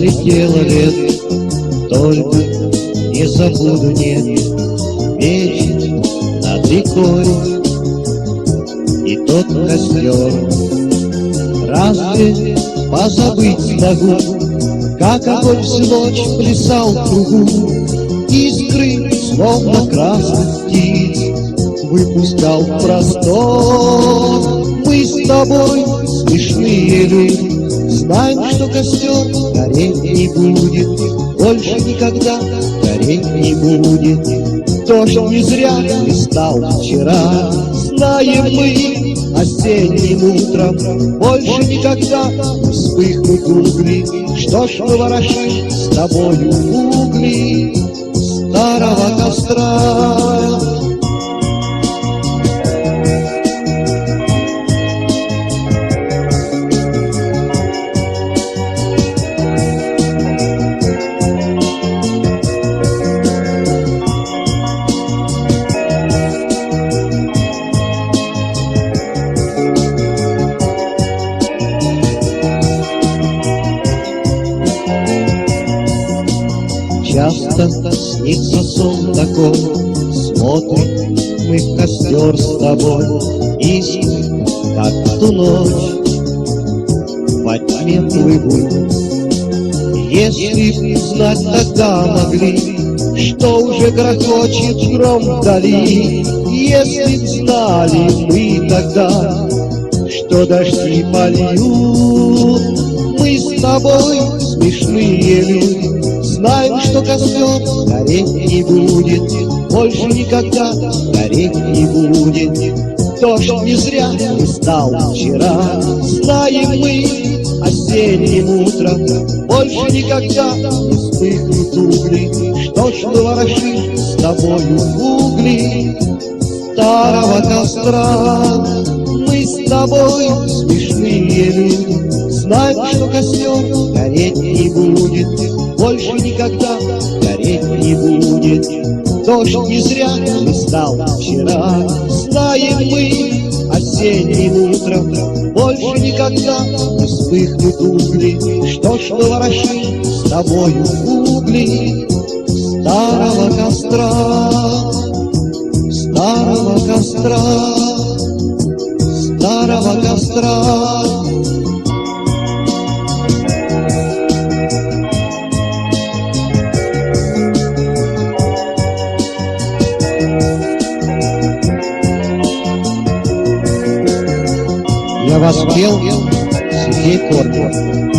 Пролетело лет, только не забуду, нет, вечер над рекой и тот костер. Разве позабыть смогу, как огонь всю ночь плясал в кругу, искры, словно красных птиц, выпускал в простор. Мы с тобой смешные люди, знаем, что костер гореть не будет, больше никогда гореть не будет. Дождь не зря листал вчера, знаем мы осенним утром, больше никогда не вспыхнут угли. Что ж мы ворошим с тобою угли старого костра? Часто снится сон такой, смотрим мы в костер с тобой, искры, как в ту ночь, во тьме плывут. Если б знать тогда могли, что уже грохочет гром вдали, если б знали мы тогда, что дожди польют. Мы с тобой смешные люди, знаем, что костер гореть не будет, больше никогда гореть не будет. Дождь не зря листал вчера, знаем мы осенним утром, больше никогда не вспыхнут угли. Что ж мы ворошим с тобою угли старого костра? Мы с тобой смешные люди, знаем, что костер гореть не будет, больше никогда гореть не будет. Дождь не зря листал вчера, знаем мы осенним утром, больше никогда не вспыхнут угли. Что ж мы ворошим с тобою угли старого костра, старого костра, старого костра. Я вас пел, Сергей Корнев.